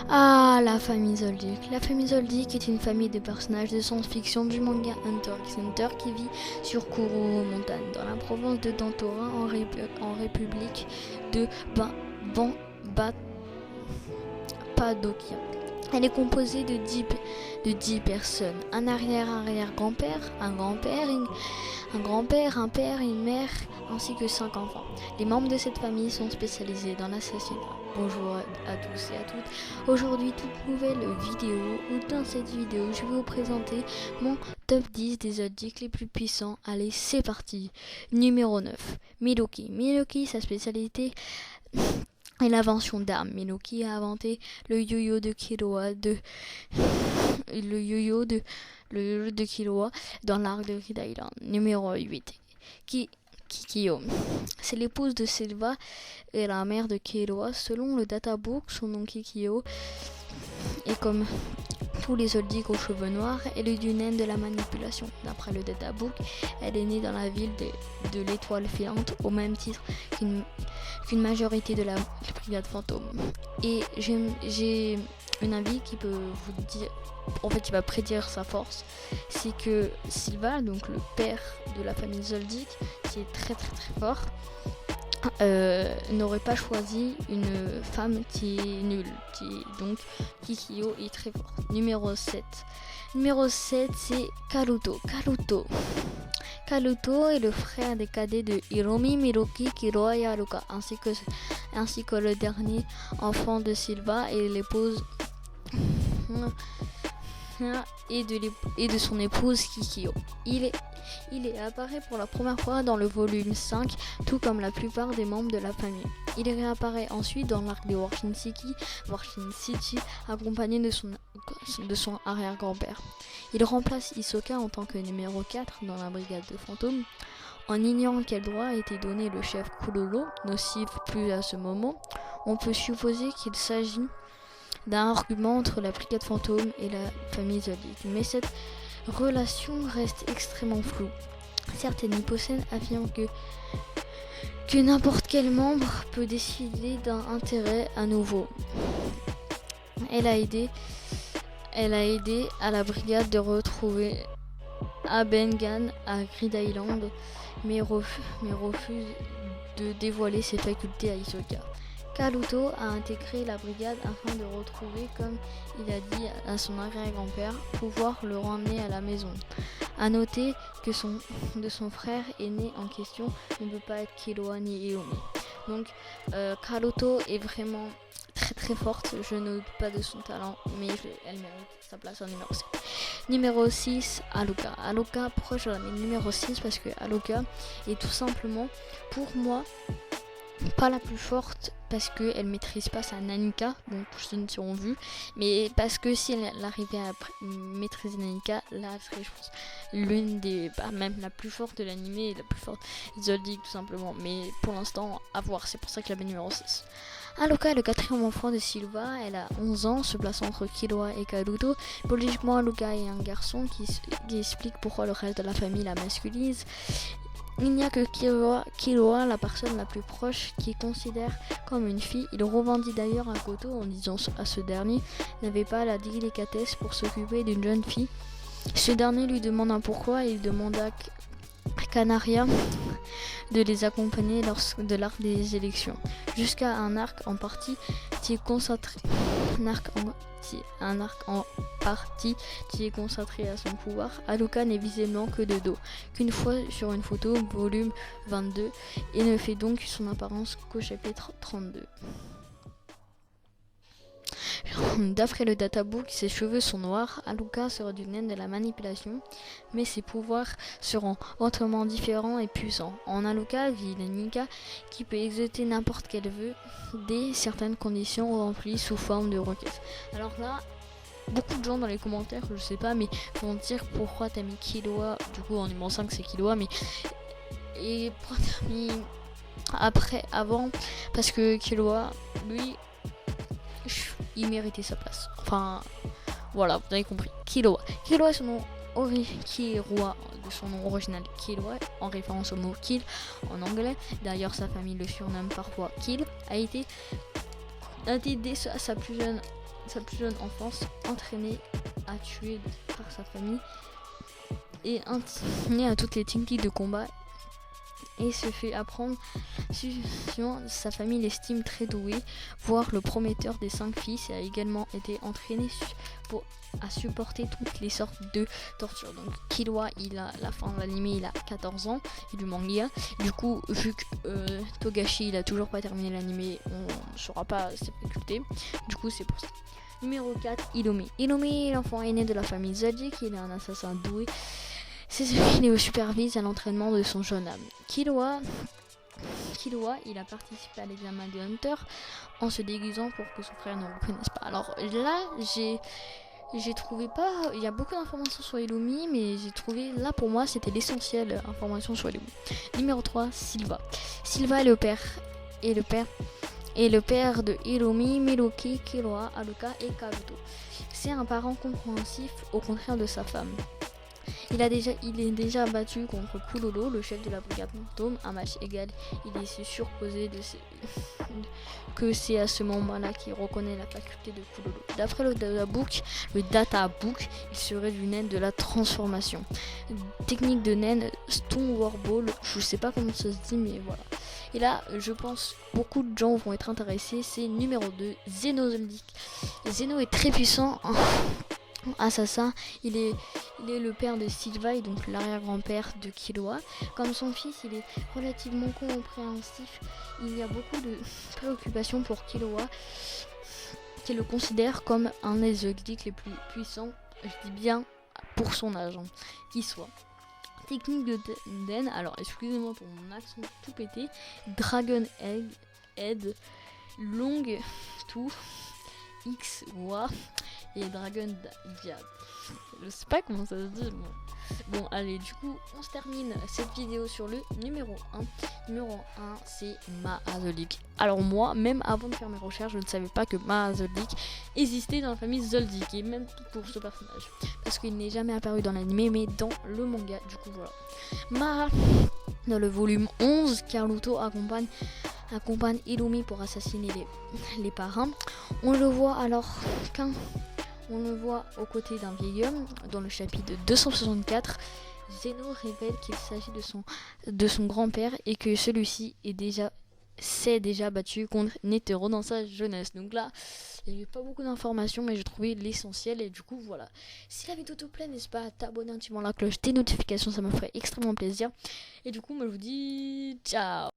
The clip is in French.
Ah, la famille Zoldyck. La famille Zoldyck est une famille de personnages de science-fiction du manga Hunter x Hunter qui vit sur Kuro Montagne, dans la province de Dantora, en République de Cappadocia. Elle est composée de 10 personnes, un arrière-arrière-grand-père, un grand-père, un père, une mère, ainsi que 5 enfants. Les membres de cette famille sont spécialisés dans l'assassinat. Bonjour à tous et à toutes. Aujourd'hui, toute nouvelle vidéo. Dans cette vidéo, je vais vous présenter mon top 10 des Zoldyck les plus puissants. Allez, c'est parti. Numéro 9, Midoki. Midoki, sa spécialité est l'invention d'armes. Midoki a inventé le yo-yo de Killua dans l'arc de Red Island. Numéro 8, Kikyo. C'est l'épouse de Silva et la mère de Killua. Selon le databook, son nom Kikyo est comme tous les Zoldyck aux cheveux noirs, elle est une naine de la manipulation. D'après le databook, elle est née dans la ville de l'étoile filante, au même titre qu'une majorité de la brigade fantôme. Et j'ai un avis qui peut vous dire, en fait, qui va prédire sa force, c'est que Silva, donc le père de la famille Zoldyck, qui est très très très fort, n'aurait pas choisi une femme qui est nulle. Donc Kikyo est très fort. Numéro 7, c'est Karuto. Karuto est le frère des cadets de Hiromi, Midoki, Killua et Haruka, ainsi que le dernier enfant de Silva et l'épouse et de son épouse Kikyo. Il apparaît pour la première fois dans le volume 5, tout comme la plupart des membres de la famille. Il réapparaît ensuite dans l'arc de Warshin City, accompagné de son arrière-grand-père. Il remplace Hisoka en tant que numéro 4 dans la brigade de fantômes. En ignorant quel droit a été donné le chef Kuroro, nocif plus à ce moment, on peut supposer qu'il s'agit d'un argument entre la brigade fantôme et la famille Zoldyck. Mais cette relation reste extrêmement floue. Certaines hypothèses affirment que n'importe quel membre peut décider d'un intérêt à nouveau. Elle a aidé à la brigade de retrouver Abengan à Red Island, mais refuse de dévoiler ses facultés à Hisoka. Karuto a intégré la brigade afin de retrouver, comme il a dit à son arrière-grand-père, pouvoir le ramener à la maison. A noter que son frère aîné en question ne peut pas être Killua ni Hiromi. Donc Karuto est vraiment très très forte, je ne doute pas de son talent, mais elle mérite sa place en numéro 7. Numéro 6, Haruka. Haruka, pourquoi je la mets numéro 6? Parce que Haruka est tout simplement, pour moi, pas la plus forte parce qu'elle maîtrise pas sa Nanika, donc ceux qui ont vu, mais parce que si elle arrivait à maîtriser Nanika, là elle serait, je pense, l'une des, même la plus forte de l'anime et la plus forte Zoldyck tout simplement, mais pour l'instant à voir, c'est pour ça que je la mets numéro 6. Haruka est le quatrième enfant de Silva, elle a 11 ans, se plaçant entre Killua et Karuto. Biologiquement, Haruka est un garçon qui explique pourquoi le reste de la famille la masculise. Il n'y a que Killua, la personne la plus proche, qui considère comme une fille. Il revendique d'ailleurs à Goto en disant à ce dernier n'avait pas la délicatesse pour s'occuper d'une jeune fille. Ce dernier lui demande un pourquoi et il demande à Canaria de les accompagner lors de l'arc des élections, jusqu'à un arc en partie qui est consacré à son pouvoir. Haruka n'est visiblement que de dos, qu'une fois sur une photo, volume 22, et ne fait donc son apparence qu'au chapitre 32. D'après le databook, ses cheveux sont noirs. Haruka sera d'une naine de la manipulation, mais ses pouvoirs seront autrement différents et puissants. En Haruka vit la Nika qui peut exercer n'importe quel vœu dès certaines conditions remplies sous forme de requête. Alors là, beaucoup de gens dans les commentaires, je sais pas, mais vont dire pourquoi t'as mis Killua, du coup en numéro 5 c'est Killua, mais et pourquoi t'as mis avant, parce que Killua, lui, il méritait sa place. Enfin, voilà, vous avez compris. Killua est son nom Killua, de son nom original Killua, en référence au mot kill en anglais. D'ailleurs, sa famille le surnomme parfois Kill. A été a été dès sa plus jeune enfance entraîné à tuer par sa famille et entraîné à toutes les techniques de combat et se fait apprendre suivant sa famille l'estime très doué, voire le prometteur des 5 fils, et a également été entraîné à supporter toutes les sortes de tortures. Donc Killua, il a la fin de l'anime, il a 14 ans, et du manga. Du coup, vu que Togashi, il a toujours pas terminé l'anime, on ne saura pas ses facultés. Du coup, c'est pour ça. Numéro 4, Hiromi. Hiromi, l'enfant aîné de la famille Zodiac, il est un assassin doué. C'est celui qui le supervise à l'entraînement de son jeune âme. Killua, il a participé à l'examen de Hunter en se déguisant pour que son frère ne le reconnaisse pas. Alors là, j'ai trouvé pas... Il y a beaucoup d'informations sur Hiromi, mais j'ai trouvé... Là, pour moi, c'était l'essentiel information sur Hiromi. Numéro 3, Silva. Silva est le père de Hiromi, Miroki, Killua, Haruka et Kabuto. C'est un parent compréhensif, au contraire de sa femme. Il est déjà battu contre Kulolo, le chef de la brigade fantôme, un match égal. Il est surposé que c'est à ce moment-là qu'il reconnaît la faculté de Kulolo. D'après le databook, il serait du naine de la transformation. Technique de naine, Stone War Ball, je sais pas comment ça se dit, mais voilà. Et là, je pense beaucoup de gens vont être intéressés. C'est numéro 2, Zeno Zoldyck. Zeno est très puissant. Assassin, il est le père de Silva et donc l'arrière-grand-père de Killua. Comme son fils, il est relativement compréhensif. Il y a beaucoup de préoccupations pour Killua, qui le considère comme un des Zoldyck les plus puissants, je dis bien pour son âge, qui soit. Technique de Den, alors excusez-moi pour mon accent tout pété, Dragon Head, Long Tooth, X, Wa et Dragon Jab. Je sais pas comment ça se dit. Bon, allez, du coup, on se termine cette vidéo sur le numéro 1. Numéro 1, c'est Maha Zoldyck. Alors moi, même avant de faire mes recherches, je ne savais pas que Maha Zoldyck existait dans la famille Zoldyck, et même pour ce personnage. Parce qu'il n'est jamais apparu dans l'anime, mais dans le manga, du coup, voilà. Maha, dans le volume 11, Karuto accompagne Hiromi pour assassiner les parrains. On le voit aux côtés d'un vieil homme. Dans le chapitre 264, Zeno révèle qu'il s'agit de son grand-père et que celui-ci s'est déjà battu contre Netero dans sa jeunesse. Donc là, il n'y avait pas beaucoup d'informations, mais j'ai trouvé l'essentiel. Et du coup, voilà. Si la vidéo te plaît, n'hésite pas à t'abonner en activant la cloche des notifications, ça me ferait extrêmement plaisir. Et du coup, moi je vous dis ciao.